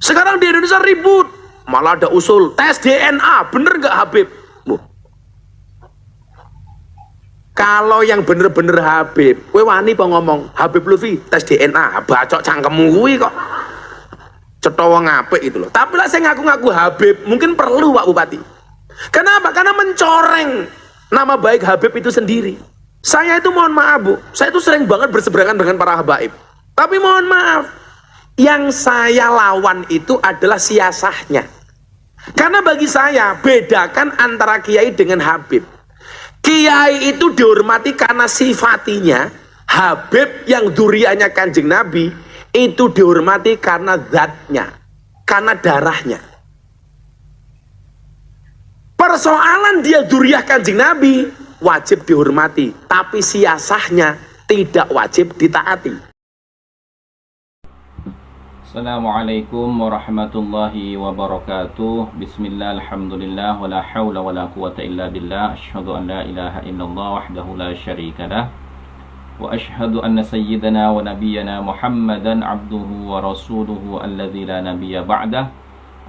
Sekarang di Indonesia ribut, malah ada usul tes DNA, bener nggak Habib? Kalau yang bener-bener Habib, kowe wani apa ngomong Habib Lutfi tes DNA, bacok cangkemmu kuwi kok. Cetowo ngapik itu loh. Tapi lah saya ngaku-ngaku Habib, mungkin perlu Pak Bupati. Kenapa? Karena mencoreng nama baik Habib itu sendiri. Saya itu mohon maaf Bu, saya itu sering banget berseberangan dengan para habaib. Tapi mohon maaf, yang saya lawan itu adalah siasahnya. Karena bagi saya, bedakan antara kiai dengan Habib. Kiai itu dihormati karena sifatinya, Habib yang duriannya Kanjeng Nabi itu dihormati karena zatnya, karena darahnya. Persoalan dia duriah Kanjeng Nabi wajib dihormati, tapi siasahnya tidak wajib ditaati. Assalamualaikum warahmatullahi wabarakatuh. Bismillah, alhamdulillah, wa la hawla wa la quwata illa billah. Asyhadu an la ilaha illallah wahdahu la syarika lah. Wa asyhadu anna sayyidana wa nabiyyana Muhammadan abduhu wa rasuluhu alladzi la nabiyya ba'dah.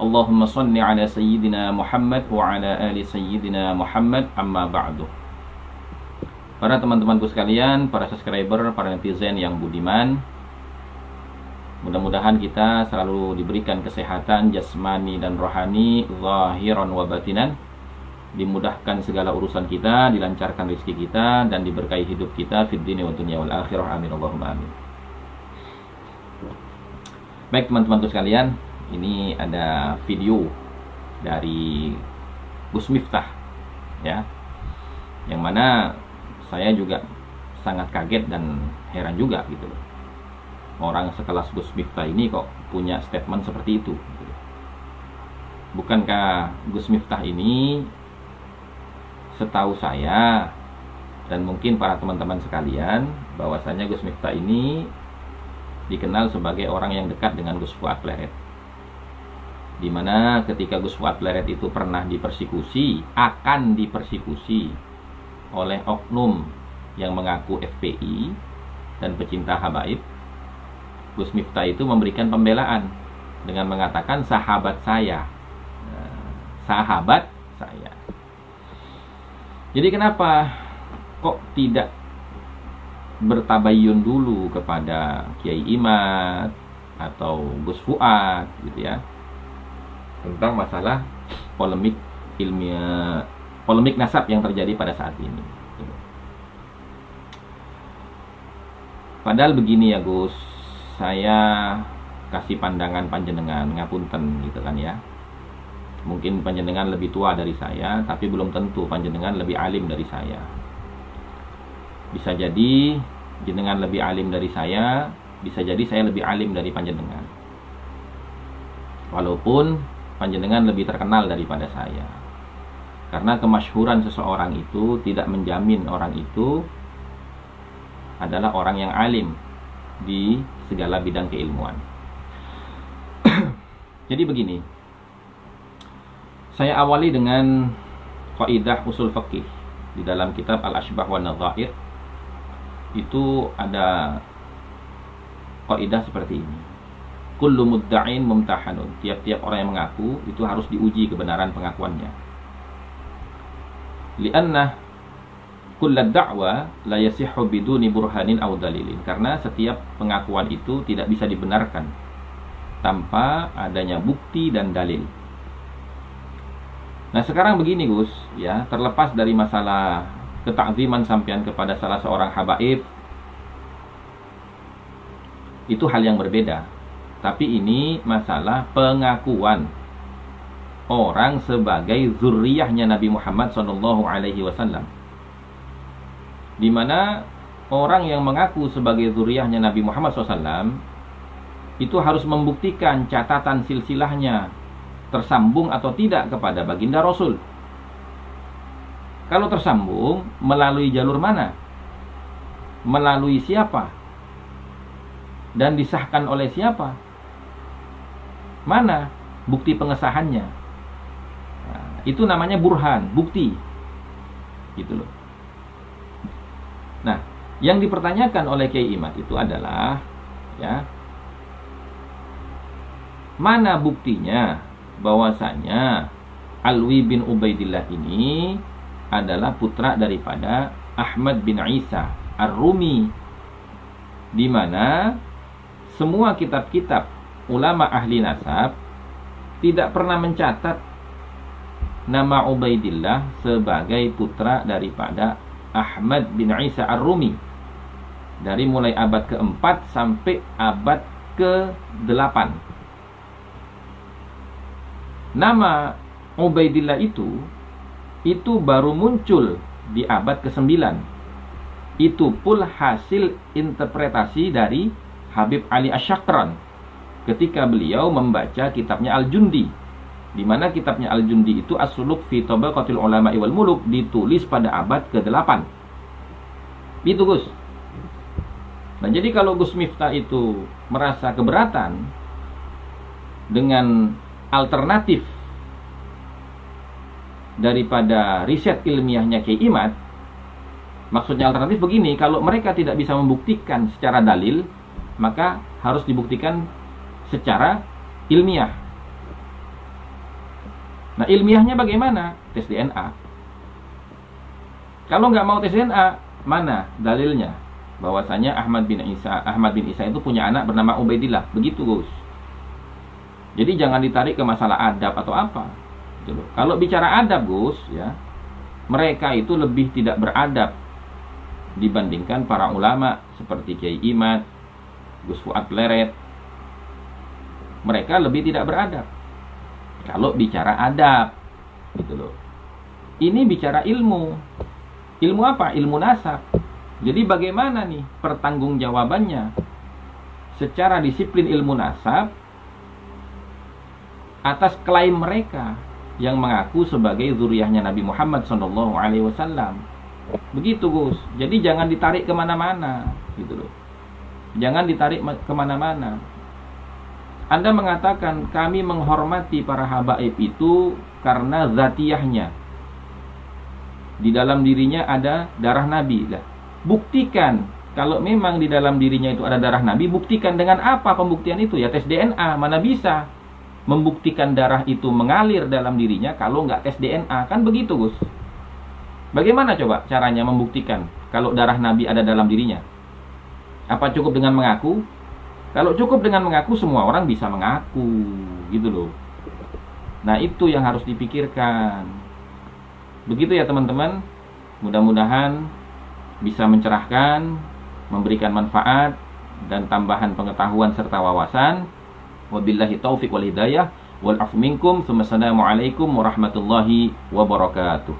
Allahumma salli ala sayyidina Muhammad wa ala ali sayyidina Muhammad, amma ba'du. Para teman-temanku sekalian, para subscriber, para netizen yang budiman, mudah-mudahan kita selalu diberikan kesehatan jasmani dan rohani, zahiran wa batinan, dimudahkan segala urusan kita, dilancarkan rezeki kita, dan diberkahi hidup kita fid dunya wa dunya wal akhirah. Amin Allahumma amin. Baik teman-temanku sekalian, ini ada video dari Gus Miftah ya, yang mana saya juga sangat kaget dan heran juga gitu loh. Orang sekelas Gus Miftah ini kok punya statement seperti itu. Bukankah Gus Miftah ini, setahu saya dan mungkin para teman-teman sekalian, bahwasanya Gus Miftah ini dikenal sebagai orang yang dekat dengan Gus Fuad Pleret. Dimana ketika Gus Fuad Pleret itu pernah akan dipersekusi oleh oknum yang mengaku FPI dan pecinta habaib, Gus Miftah itu memberikan pembelaan dengan mengatakan sahabat saya. Jadi kenapa kok tidak bertabayun dulu kepada Kiai Imad atau Gus Fuad gitu ya, tentang masalah polemik ilmiah, polemik nasab yang terjadi pada saat ini. Padahal begini ya Gus, saya kasih pandangan panjenengan, ngapunten gitu kan ya. Mungkin panjenengan lebih tua dari saya, tapi belum tentu panjenengan lebih alim dari saya. Bisa jadi jenengan lebih alim dari saya, bisa jadi saya lebih alim dari panjenengan. Walaupun panjenengan lebih terkenal daripada saya. Karena kemasyhuran seseorang itu tidak menjamin orang itu adalah orang yang alim di segala bidang keilmuan. Jadi begini, saya awali dengan kaidah usul fikih di dalam kitab Al-Ashbah wa Nadhair. Itu ada kaidah seperti ini: kullu mudda'in mumtahanun. Tiap-tiap orang yang mengaku itu harus diuji kebenaran pengakuannya. Li'anna kullad da'wa la yasihhu biduni burhanin aw dalilin. Karena setiap pengakuan itu tidak bisa dibenarkan tanpa adanya bukti dan dalil. Nah sekarang begini Gus ya, terlepas dari masalah ketakziman sampean kepada salah seorang habaib, itu hal yang berbeda. Tapi ini masalah pengakuan orang sebagai zurriyahnya Nabi Muhammad SAW, di mana orang yang mengaku sebagai zuriyahnya Nabi Muhammad SAW itu harus membuktikan catatan silsilahnya tersambung atau tidak kepada baginda Rasul. Kalau tersambung, melalui jalur mana? Melalui siapa? Dan disahkan oleh siapa? Mana bukti pengesahannya? Nah, itu namanya burhan, bukti. Gitu loh. Nah, yang dipertanyakan oleh Kiai Imad itu adalah ya, Mana buktinya bahwasanya Alwi bin Ubaidillah ini adalah putra daripada Ahmad bin Isa Ar-Rumi, di mana semua kitab-kitab ulama ahli nasab tidak pernah mencatat nama Ubaidillah sebagai putra daripada Ahmad bin Isa Ar-Rumi dari mulai abad ke-4 sampai abad ke-8. Nama Ubaidillah itu baru muncul di abad ke-9. Itu pun hasil interpretasi dari Habib Ali Asy-Syakran ketika beliau membaca kitabnya Al-Jundi, di mana kitabnya Al-Jundi itu As-Suluk fi Tabaqatil Ulama'i wal Muluk, ditulis pada abad ke-8. Itu Gus. Nah, jadi kalau Gus Miftah itu merasa keberatan dengan alternatif daripada riset ilmiahnya Kiai Imad, maksudnya alternatif begini, kalau mereka tidak bisa membuktikan secara dalil, maka harus dibuktikan secara ilmiah. Nah, ilmiahnya bagaimana? Tes DNA. Kalau nggak mau tes DNA, mana dalilnya bahwasanya Ahmad bin Isa itu punya anak bernama Ubaidillah? Begitu, Gus. Jadi jangan ditarik ke masalah adab atau apa. Gitu. Kalau bicara adab, Gus, ya, mereka itu lebih tidak beradab dibandingkan para ulama seperti Kiai Imad, Gus Fuad Pleret. Mereka lebih tidak beradab kalau bicara adab, gitu loh. Ini bicara ilmu. Ilmu apa? Ilmu nasab. Jadi bagaimana nih pertanggungjawabannya secara disiplin ilmu nasab atas klaim mereka yang mengaku sebagai zuriyahnya Nabi Muhammad SAW. Begitu, Gus. Jadi jangan ditarik kemana-mana, gitu loh. Jangan ditarik kemana-mana. Anda mengatakan kami menghormati para habaib itu karena zatiyahnya, di dalam dirinya ada darah Nabi. Lah, buktikan kalau memang di dalam dirinya itu ada darah Nabi. Buktikan dengan apa pembuktian itu? Ya tes DNA. Mana bisa membuktikan darah itu mengalir dalam dirinya kalau nggak tes DNA? Kan begitu, Gus. Bagaimana coba caranya membuktikan kalau darah Nabi ada dalam dirinya? Apa cukup dengan mengaku? Kalau cukup dengan mengaku, semua orang bisa mengaku, gitu loh. Nah, itu yang harus dipikirkan. Begitu ya, teman-teman. Mudah-mudahan bisa mencerahkan, memberikan manfaat dan tambahan pengetahuan serta wawasan. Wabillahi taufiq wal hidayah wal afu minkum. Wassalamualaikum warahmatullahi wabarakatuh.